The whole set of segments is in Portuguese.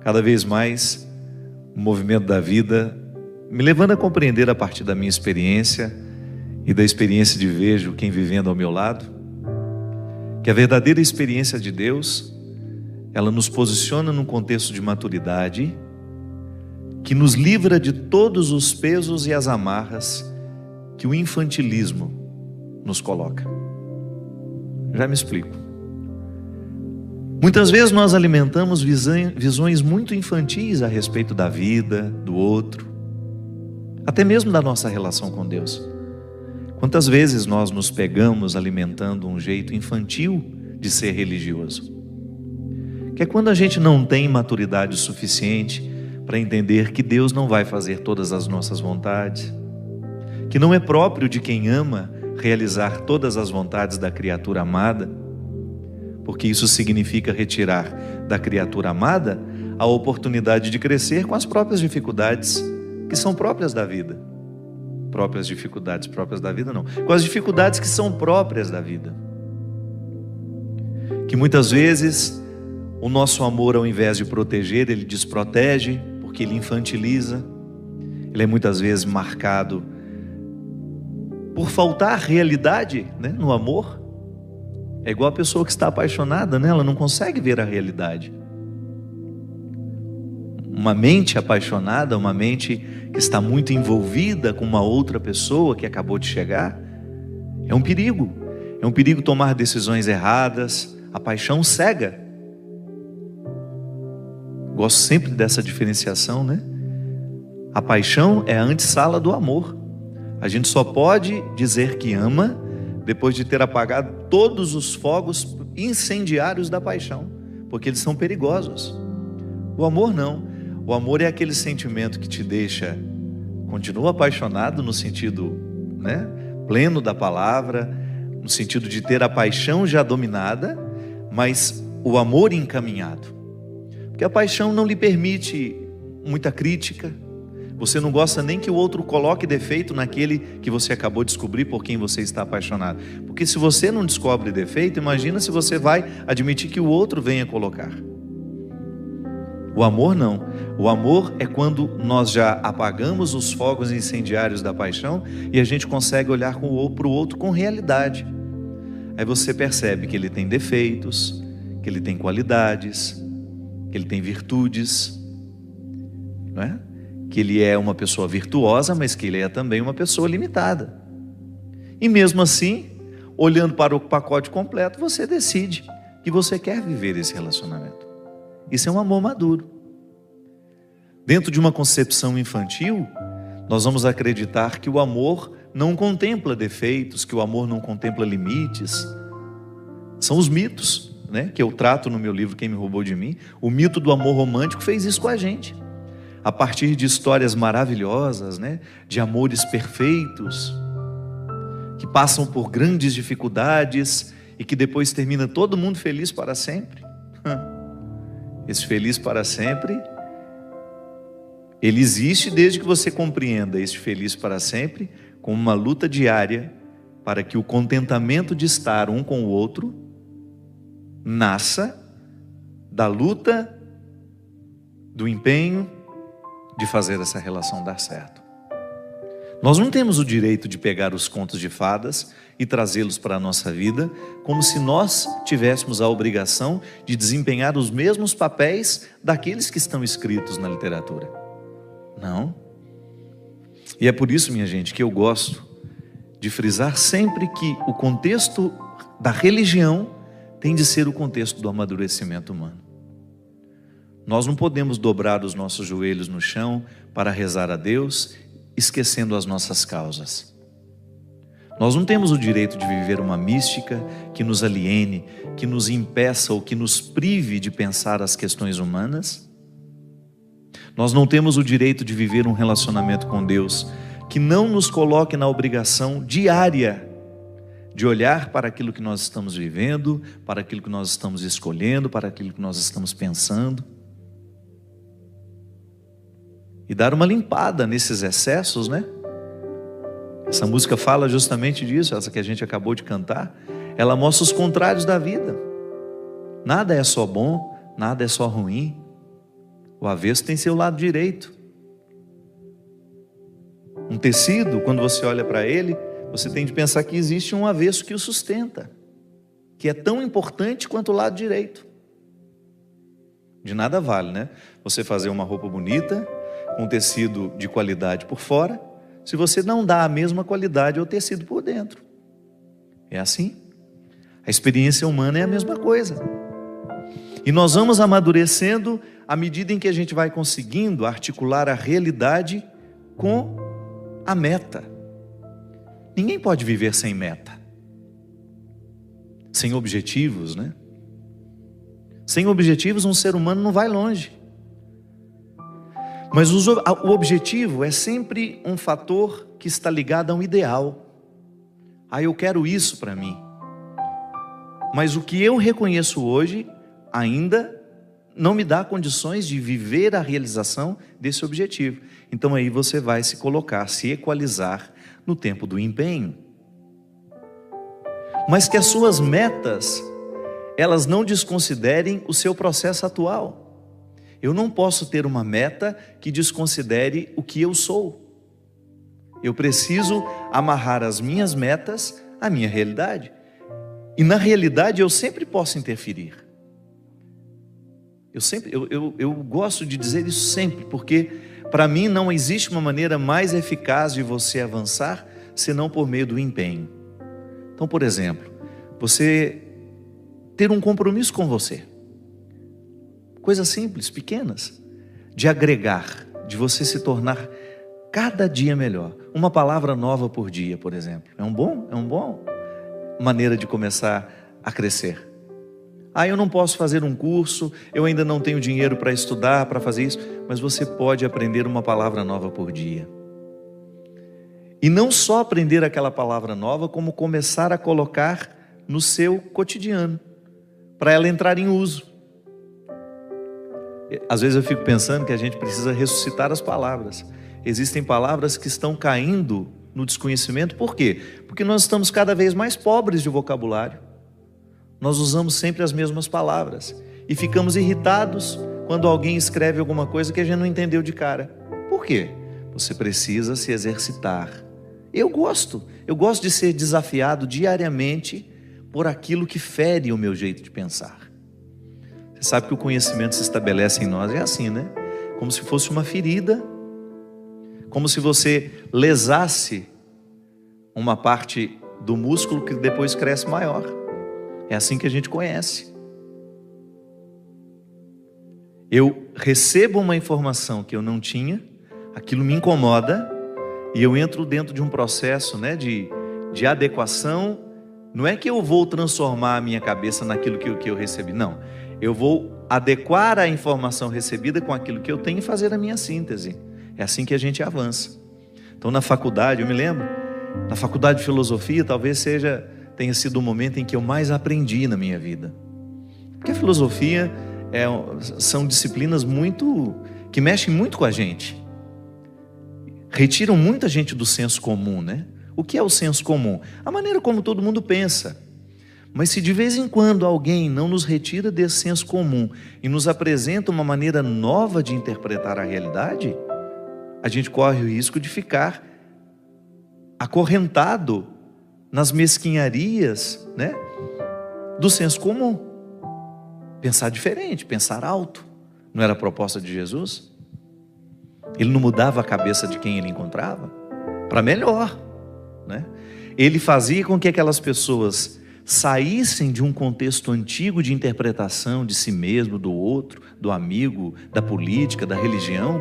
cada vez mais o movimento da vida me levando a compreender a partir da minha experiência e da experiência de vejo quem vivendo ao meu lado, que a verdadeira experiência de Deus, ela nos posiciona num contexto de maturidade que nos livra de todos os pesos e as amarras que o infantilismo nos coloca. Já me explico. Muitas vezes nós alimentamos visões muito infantis a respeito da vida, do outro, até mesmo da nossa relação com Deus. Quantas vezes nós nos pegamos alimentando um jeito infantil de ser religioso? Que é quando a gente não tem maturidade suficiente para entender que Deus não vai fazer todas as nossas vontades, que não é próprio de quem ama realizar todas as vontades da criatura amada, porque isso significa retirar da criatura amada a oportunidade de crescer com as próprias dificuldades que são próprias da vida. Próprias dificuldades próprias da vida não, com as dificuldades que são próprias da vida. Que muitas vezes o nosso amor, ao invés de proteger, ele desprotege, porque ele infantiliza. Ele é muitas vezes marcado por faltar realidade, né, no amor. É igual a pessoa que está apaixonada, né? Ela não consegue ver a realidade. Uma mente apaixonada, uma mente que está muito envolvida com uma outra pessoa que acabou de chegar, é um perigo. É um perigo tomar decisões erradas. A paixão cega. Gosto sempre dessa diferenciação, né? A paixão é a antessala do amor. A gente só pode dizer que ama depois de ter apagado todos os fogos incendiários da paixão, porque eles são perigosos. O amor não. O amor é aquele sentimento que te deixa, continua apaixonado no sentido, né, pleno da palavra, no sentido de ter a paixão já dominada, mas o amor encaminhado. Porque a paixão não lhe permite muita crítica. Você não gosta nem que o outro coloque defeito naquele que você acabou de descobrir por quem você está apaixonado. Porque se você não descobre defeito, imagina se você vai admitir que o outro venha colocar. O amor não. O amor é quando nós já apagamos os fogos incendiários da paixão e a gente consegue olhar para o outro com realidade. Aí você percebe que ele tem defeitos, que ele tem qualidades, que ele tem virtudes, não é? Que ele é uma pessoa virtuosa, mas que ele é também uma pessoa limitada. E mesmo assim, olhando para o pacote completo, você decide que você quer viver esse relacionamento. Isso é um amor maduro. Dentro de uma concepção infantil, nós vamos acreditar que o amor não contempla defeitos, que o amor não contempla limites. São os mitos, né, que eu trato no meu livro Quem Me Roubou de Mim. O mito do amor romântico fez isso com a gente. A partir de histórias maravilhosas, né, de amores perfeitos, que passam por grandes dificuldades e que depois termina todo mundo feliz para sempre. Esse feliz para sempre, ele existe desde que você compreenda esse feliz para sempre como uma luta diária para que o contentamento de estar um com o outro nasça da luta, do empenho de fazer essa relação dar certo. Nós não temos o direito de pegar os contos de fadas e trazê-los para a nossa vida como se nós tivéssemos a obrigação de desempenhar os mesmos papéis daqueles que estão escritos na literatura. Não. E é por isso, minha gente, que eu gosto de frisar sempre que o contexto da religião tem de ser o contexto do amadurecimento humano. Nós não podemos dobrar os nossos joelhos no chão para rezar a Deus, esquecendo as nossas causas. Nós não temos o direito de viver uma mística que nos aliene, que nos impeça ou que nos prive de pensar as questões humanas. Nós não temos o direito de viver um relacionamento com Deus que não nos coloque na obrigação diária de olhar para aquilo que nós estamos vivendo, para aquilo que nós estamos escolhendo, para aquilo que nós estamos pensando. E dar uma limpada nesses excessos, né? Essa música fala justamente disso, essa que a gente acabou de cantar. Ela mostra os contrários da vida. Nada é só bom, nada é só ruim. O avesso tem seu lado direito. Um tecido, quando você olha para ele, você tem de pensar que existe um avesso que o sustenta, que é tão importante quanto o lado direito. De nada vale, né? Você fazer uma roupa bonita, com tecido de qualidade por fora, se você não dá a mesma qualidade ao tecido por dentro. É assim. A experiência humana é a mesma coisa. E nós vamos amadurecendo à medida em que a gente vai conseguindo articular a realidade com a meta. Ninguém pode viver sem meta, sem objetivos, né? Sem objetivos, um ser humano não vai longe. Mas o objetivo é sempre um fator que está ligado a um ideal. Eu quero isso para mim. Mas o que eu reconheço hoje ainda não me dá condições de viver a realização desse objetivo. Então aí você vai se colocar, se equalizar no tempo do empenho. Mas que as suas metas, elas não desconsiderem o seu processo atual. Eu não posso ter uma meta que desconsidere o que eu sou. Eu preciso amarrar as minhas metas à minha realidade. E na realidade eu sempre posso interferir. Eu gosto de dizer isso sempre, porque para mim não existe uma maneira mais eficaz de você avançar senão por meio do empenho. Então, por exemplo, você ter um compromisso com você. Coisas simples, pequenas, de agregar, de você se tornar cada dia melhor. Uma palavra nova por dia, por exemplo. É um bom maneira de começar a crescer. Eu não posso fazer um curso, eu ainda não tenho dinheiro para estudar, para fazer isso, mas você pode aprender uma palavra nova por dia. E não só aprender aquela palavra nova, como começar a colocar no seu cotidiano, para ela entrar em uso. Às vezes eu fico pensando que a gente precisa ressuscitar as palavras. Existem palavras que estão caindo no desconhecimento. Por quê? Porque nós estamos cada vez mais pobres de vocabulário. Nós usamos sempre as mesmas palavras e ficamos irritados quando alguém escreve alguma coisa que a gente não entendeu de cara. Por quê? Você precisa se exercitar. Eu gosto de ser desafiado diariamente por aquilo que fere o meu jeito de pensar. Você sabe que o conhecimento se estabelece em nós, é assim, né? Como se fosse uma ferida, como se você lesasse uma parte do músculo que depois cresce maior. É assim que a gente conhece. Eu recebo uma informação que eu não tinha, aquilo me incomoda, e eu entro dentro de um processo, né, de adequação. Não é que eu vou transformar a minha cabeça naquilo que eu recebi, não. Eu vou adequar a informação recebida com aquilo que eu tenho e fazer a minha síntese. É assim que a gente avança. Então na faculdade, eu me lembro, na faculdade de filosofia, talvez tenha sido o momento em que eu mais aprendi na minha vida. Porque a filosofia são disciplinas que mexem muito com a gente. Retiram muita gente do senso comum, né? O que é o senso comum? A maneira como todo mundo pensa. Mas se de vez em quando alguém não nos retira desse senso comum e nos apresenta uma maneira nova de interpretar a realidade, a gente corre o risco de ficar acorrentado nas mesquinharias, né, do senso comum. Pensar diferente, pensar alto. Não era a proposta de Jesus? Ele não mudava a cabeça de quem ele encontrava para melhor, né? Ele fazia com que aquelas pessoas saíssem de um contexto antigo de interpretação de si mesmo, do outro, do amigo, da política, da religião,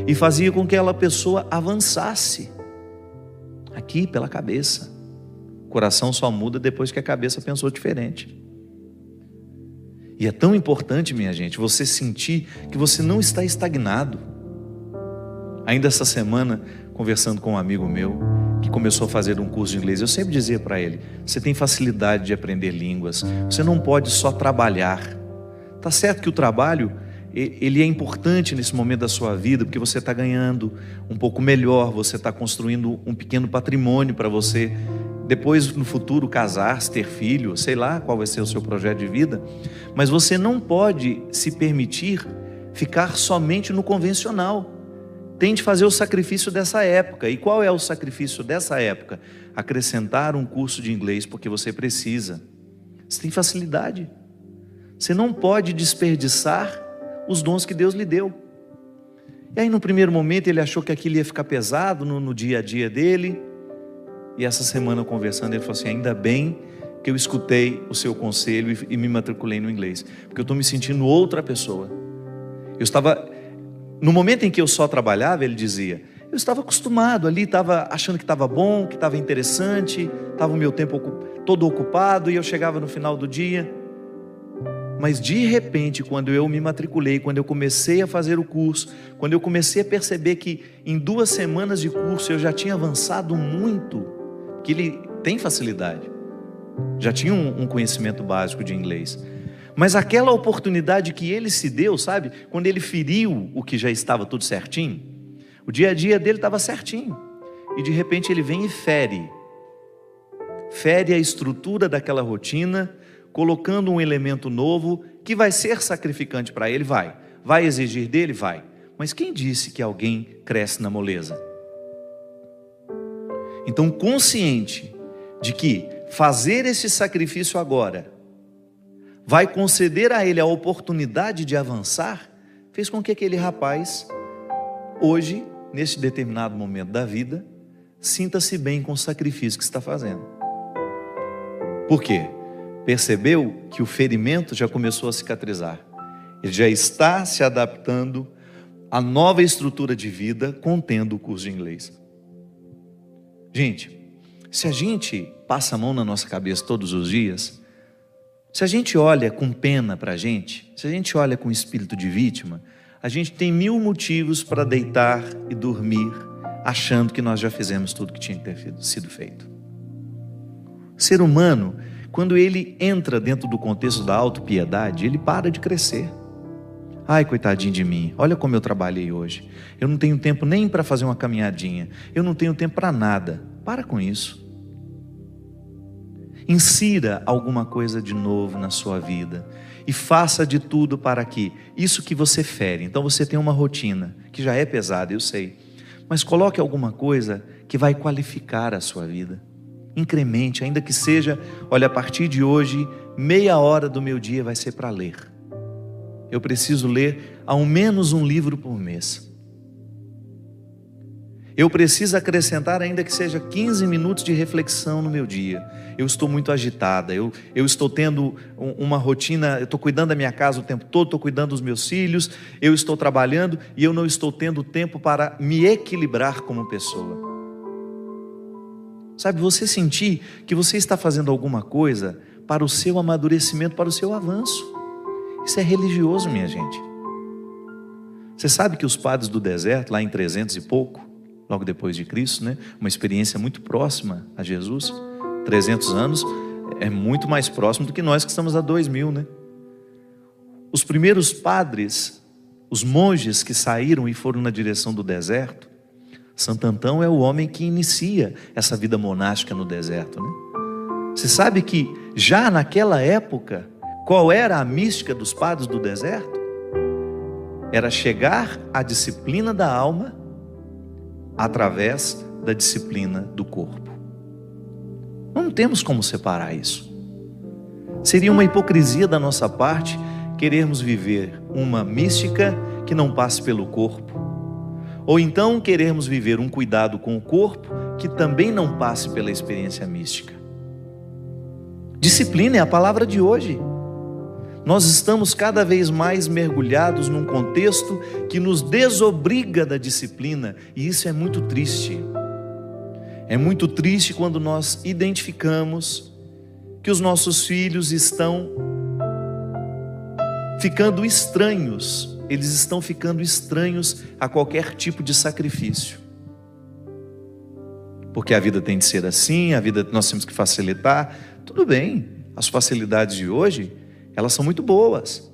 e fazia com que aquela pessoa avançasse aqui pela cabeça. O coração só muda depois que a cabeça pensou diferente. E é tão importante, minha gente, você sentir que você não está estagnado. Ainda essa semana, conversando com um amigo meu que começou a fazer um curso de inglês, eu sempre dizia para ele: você tem facilidade de aprender línguas, você não pode só trabalhar. Tá certo que o trabalho, ele é importante nesse momento da sua vida, porque você está ganhando um pouco melhor, você está construindo um pequeno patrimônio para você depois no futuro casar, ter filho, sei lá qual vai ser o seu projeto de vida. Mas você não pode se permitir ficar somente no convencional. Tente fazer o sacrifício dessa época. E qual é o sacrifício dessa época? Acrescentar um curso de inglês, porque você precisa. Você tem facilidade. Você não pode desperdiçar os dons que Deus lhe deu. E aí no primeiro momento ele achou que aquilo ia ficar pesado no dia a dia dele. E essa semana conversando, ele falou assim: ainda bem que eu escutei o seu conselho e me matriculei no inglês, porque eu estou me sentindo outra pessoa. Eu estava, no momento em que eu só trabalhava, ele dizia, eu estava acostumado ali, estava achando que estava bom, que estava interessante, estava o meu tempo todo ocupado, e eu chegava no final do dia. Mas de repente, quando eu me matriculei, quando eu comecei a fazer o curso, quando eu comecei a perceber que em 2 semanas de curso eu já tinha avançado muito, que ele tem facilidade, já tinha um conhecimento básico de inglês, mas aquela oportunidade que ele se deu, sabe, quando ele feriu o que já estava tudo certinho, o dia a dia dele estava certinho, e de repente ele vem e fere a estrutura daquela rotina, colocando um elemento novo, que vai ser sacrificante para ele, vai exigir dele, vai, mas quem disse que alguém cresce na moleza? Então, consciente de que fazer esse sacrifício agora vai conceder a ele a oportunidade de avançar, fez com que aquele rapaz, hoje, nesse determinado momento da vida, sinta-se bem com o sacrifício que está fazendo. Por quê? Percebeu que o ferimento já começou a cicatrizar. Ele já está se adaptando à nova estrutura de vida, contendo o curso de inglês. Gente, se a gente passa a mão na nossa cabeça todos os dias, se a gente olha com pena para a gente, se a gente olha com espírito de vítima, a gente tem 1000 motivos para deitar e dormir, achando que nós já fizemos tudo que tinha que ter sido feito. O ser humano, quando ele entra dentro do contexto da autopiedade, ele para de crescer. Ai, coitadinho de mim, olha como eu trabalhei hoje. Eu não tenho tempo nem para fazer uma caminhadinha. Eu não tenho tempo para nada. Para com isso. Insira alguma coisa de novo na sua vida. E faça de tudo para que isso que você fere. Então você tem uma rotina que já é pesada, eu sei. Mas coloque alguma coisa que vai qualificar a sua vida. Incremente, ainda que seja, olha, a partir de hoje, meia hora do meu dia vai ser para ler. Eu preciso ler ao menos um livro por mês. Eu preciso acrescentar, ainda que seja 15 minutos de reflexão no meu dia. Eu estou muito agitada, eu estou tendo uma rotina, eu estou cuidando da minha casa o tempo todo, estou cuidando dos meus filhos, eu estou trabalhando e eu não estou tendo tempo para me equilibrar como pessoa. Sabe, você sentir que você está fazendo alguma coisa para o seu amadurecimento, para o seu avanço. Isso é religioso, minha gente. Você sabe que os padres do deserto, lá em 300 e pouco, logo depois de Cristo, né? Uma experiência muito próxima a Jesus, 300 anos, é muito mais próximo do que nós que estamos há 2000, né? Os primeiros padres, os monges que saíram e foram na direção do deserto, Santo Antão é o homem que inicia essa vida monástica no deserto, né? Você sabe que já naquela época, qual era a mística dos padres do deserto? Era chegar à disciplina da alma através da disciplina do corpo. Não temos como separar isso. Seria uma hipocrisia da nossa parte querermos viver uma mística que não passe pelo corpo, ou então querermos viver um cuidado com o corpo que também não passe pela experiência mística. Disciplina é a palavra de hoje. Nós estamos cada vez mais mergulhados num contexto que nos desobriga da disciplina, e isso é muito triste. É muito triste quando nós identificamos que os nossos filhos estão ficando estranhos, eles estão ficando estranhos a qualquer tipo de sacrifício. Porque a vida tem de ser assim, a vida nós temos que facilitar. Tudo bem, as facilidades de hoje, elas são muito boas,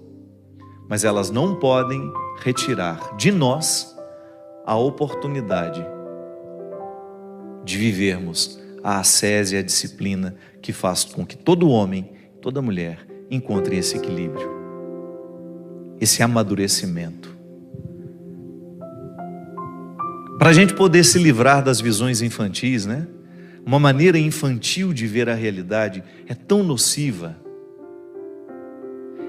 mas elas não podem retirar de nós a oportunidade de vivermos a ascese e a disciplina que faz com que todo homem, toda mulher encontre esse equilíbrio. esse amadurecimento. Para a gente poder se livrar das visões infantis, né? Uma maneira infantil de ver a realidade é tão nociva.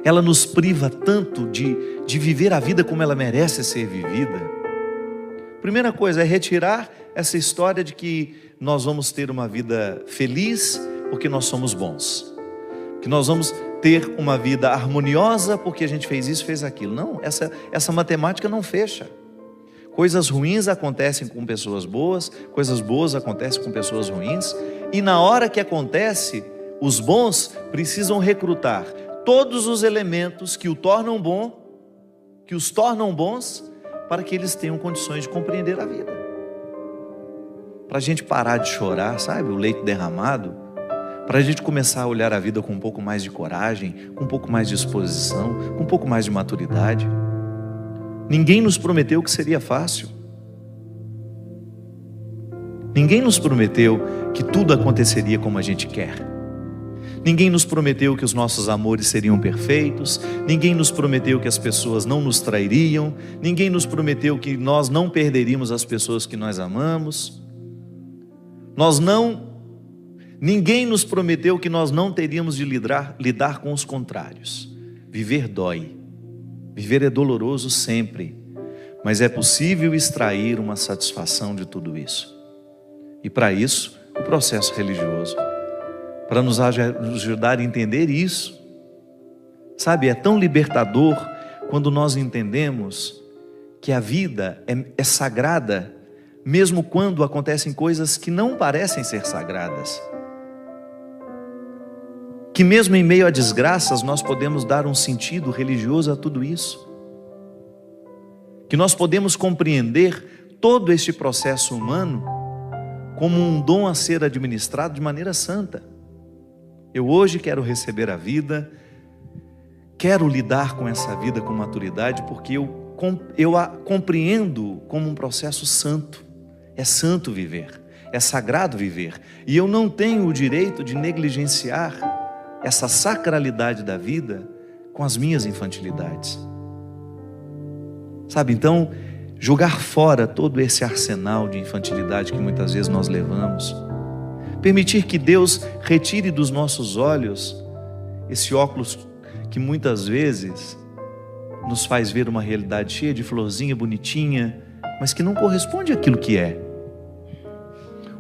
Ela nos priva tanto de viver a vida como ela merece ser vivida. Primeira coisa é retirar essa história de que nós vamos ter uma vida feliz porque nós somos bons, que nós vamos ter uma vida harmoniosa porque a gente fez isso, fez aquilo. Não, essa matemática não fecha. Coisas ruins acontecem com pessoas boas, coisas boas acontecem com pessoas ruins, e na hora que acontece, os bons precisam recrutar todos os elementos que os tornam bons, para que eles tenham condições de compreender a vida. Para a gente parar de chorar, sabe, o leite derramado, para a gente começar a olhar a vida com um pouco mais de coragem, com um pouco mais de disposição, com um pouco mais de maturidade. Ninguém nos prometeu que seria fácil. Ninguém nos prometeu que tudo aconteceria como a gente quer. Ninguém nos prometeu que os nossos amores seriam perfeitos. Ninguém nos prometeu que as pessoas não nos trairiam. Ninguém nos prometeu que nós não perderíamos as pessoas que nós amamos. Ninguém nos prometeu que nós não teríamos de lidar com os contrários. Viver dói. Viver é doloroso sempre, mas é possível extrair uma satisfação de tudo isso. E para isso, o processo religioso, para nos ajudar a entender isso. Sabe, é tão libertador quando nós entendemos que a vida é sagrada, mesmo quando acontecem coisas que não parecem ser sagradas. Que mesmo em meio a desgraças nós podemos dar um sentido religioso a tudo isso. Que nós podemos compreender todo este processo humano como um dom a ser administrado de maneira santa. Eu hoje quero receber a vida, quero lidar com essa vida com maturidade, porque eu a compreendo como um processo santo. É santo viver, é sagrado viver, e eu não tenho o direito de negligenciar essa sacralidade da vida com as minhas infantilidades. Sabe, então, jogar fora todo esse arsenal de infantilidade que muitas vezes nós levamos, permitir que Deus retire dos nossos olhos esse óculos que muitas vezes nos faz ver uma realidade cheia de florzinha bonitinha, mas que não corresponde àquilo que é.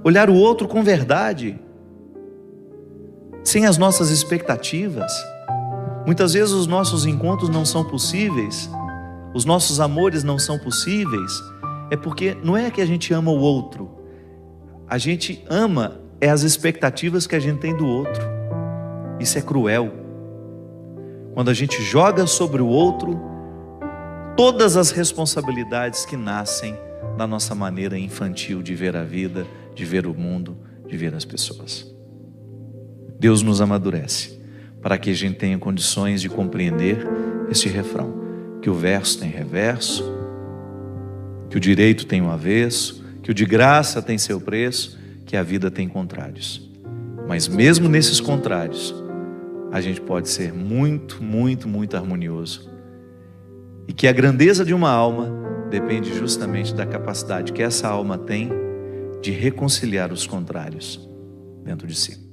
Olhar o outro com verdade, sem as nossas expectativas. Muitas vezes os nossos encontros não são possíveis, os nossos amores não são possíveis, é porque não é que a gente ama o outro, a gente ama as expectativas que a gente tem do outro. Isso é cruel. Quando a gente joga sobre o outro todas as responsabilidades que nascem da nossa maneira infantil de ver a vida, de ver o mundo, de ver as pessoas. Deus nos amadurece para que a gente tenha condições de compreender este refrão, que o verso tem reverso, que o direito tem um avesso, que o de graça tem seu preço, que a vida tem contrários. Mas mesmo nesses contrários, a gente pode ser muito, muito, muito harmonioso. E que a grandeza de uma alma depende justamente da capacidade que essa alma tem de reconciliar os contrários dentro de si.